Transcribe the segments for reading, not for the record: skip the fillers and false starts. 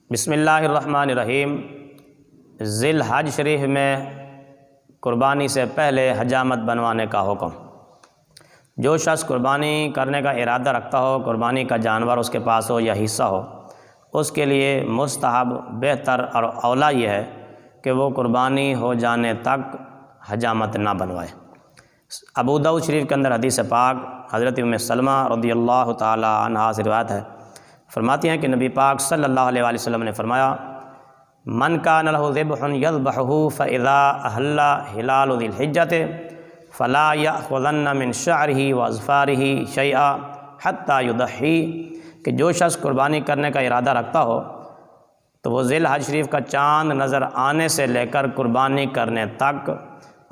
بسم اللہ الرحمن الرحیم۔ ذی الحج شریف میں قربانی سے پہلے حجامت بنوانے کا حکم۔ جو شخص قربانی کرنے کا ارادہ رکھتا ہو، قربانی کا جانور اس کے پاس ہو یا حصہ ہو، اس کے لیے مستحب، بہتر اور اولیٰ یہ ہے کہ وہ قربانی ہو جانے تک حجامت نہ بنوائے۔ ابو داؤد شریف کے اندر حدیث پاک حضرت ام سلمہ رضی اللہ تعالی عنہا سے روایت ہے، فرماتی ہیں کہ نبی پاک صلی اللہ علیہ وآلہ وسلم نے فرمایا، من کان لہ ذبح یذبحہ فاذا احل ہلال ذی الحجۃ فلا یأخذن من شعرہ واظفارہ شیئا حتی یضحی، کہ جو شخص قربانی کرنے کا ارادہ رکھتا ہو تو وہ ذی الحج شریف کا چاند نظر آنے سے لے کر قربانی کرنے تک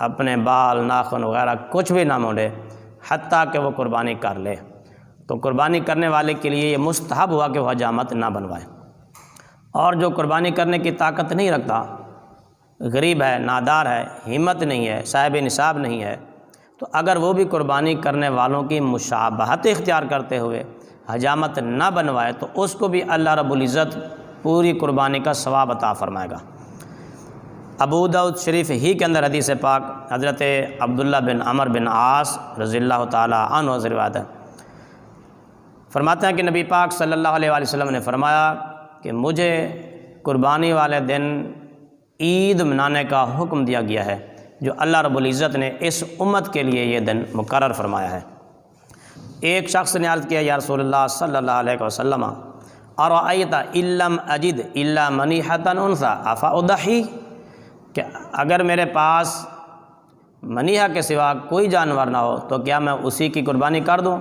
اپنے بال، ناخن وغیرہ کچھ بھی نہ مونڈے حتیٰ کہ وہ قربانی کر لے۔ تو قربانی کرنے والے کے لیے یہ مستحب ہوا کہ وہ حجامت نہ بنوائے۔ اور جو قربانی کرنے کی طاقت نہیں رکھتا، غریب ہے، نادار ہے، ہمت نہیں ہے، صاحب نصاب نہیں ہے، تو اگر وہ بھی قربانی کرنے والوں کی مشابہت اختیار کرتے ہوئے حجامت نہ بنوائے تو اس کو بھی اللہ رب العزت پوری قربانی کا ثواب عطا فرمائے گا۔ ابو داؤد شریف ہی کے اندر حدیث پاک حضرت عبداللہ بن عمر بن عاص رضی اللہ تعالی عنہ سے روایت ہے، فرماتے ہیں کہ نبی پاک صلی اللہ علیہ وآلہ وسلم نے فرمایا کہ مجھے قربانی والے دن عید منانے کا حکم دیا گیا ہے جو اللہ رب العزت نے اس امت کے لیے یہ دن مقرر فرمایا ہے۔ ایک شخص نے عرض کیا، یا رسول اللہ صلی اللہ علیہ وسلم، ارأیت ان لم اجد الا منیحۃ انثی افاضحی، کہ اگر میرے پاس منیحہ کے سوا کوئی جانور نہ ہو تو کیا میں اسی کی قربانی کر دوں؟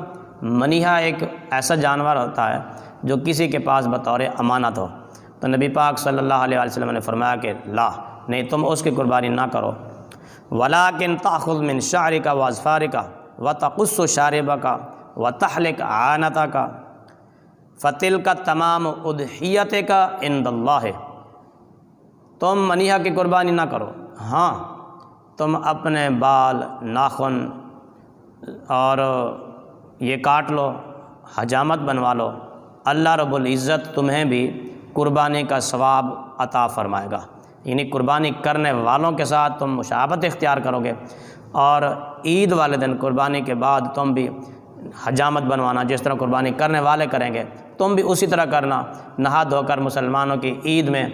منیحہ ایک ایسا جانور ہوتا ہے جو کسی کے پاس بطور امانت ہو، تو نبی پاک صلی اللہ علیہ وسلم نے فرمایا کہ لا، نہیں، تم اس کی قربانی نہ کرو، ولیکن تأخذ من شعرک واظفارک وتقص شاربک وتحلق عانتک فتلک تمام اضحیتک عند اللہ، تم منیحہ کی قربانی نہ کرو، ہاں تم اپنے بال، ناخن اور یہ کاٹ لو، حجامت بنوا لو، اللہ رب العزت تمہیں بھی قربانی کا ثواب عطا فرمائے گا۔ یعنی قربانی کرنے والوں کے ساتھ تم مشابہت اختیار کرو گے، اور عید والے دن قربانی کے بعد تم بھی حجامت بنوانا، جس طرح قربانی کرنے والے کریں گے تم بھی اسی طرح کرنا، نہا دھو کر مسلمانوں کی عید میں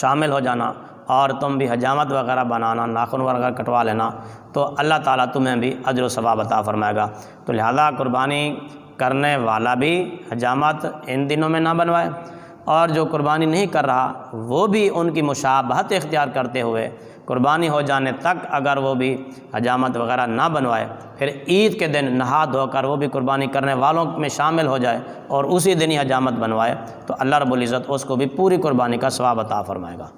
شامل ہو جانا، اور تم بھی حجامت وغیرہ بنانا، ناخن وغیرہ کٹوا لینا، تو اللہ تعالیٰ تمہیں بھی اجر و ثواب عطا فرمائے گا۔ تو لہذا قربانی کرنے والا بھی حجامت ان دنوں میں نہ بنوائے، اور جو قربانی نہیں کر رہا وہ بھی ان کی مشابہت اختیار کرتے ہوئے قربانی ہو جانے تک اگر وہ بھی حجامت وغیرہ نہ بنوائے، پھر عید کے دن نہا دھو کر وہ بھی قربانی کرنے والوں میں شامل ہو جائے اور اسی دن ہی حجامت بنوائے، تو اللہ رب العزت اس کو بھی پوری قربانی کا ثواب عطا فرمائے گا۔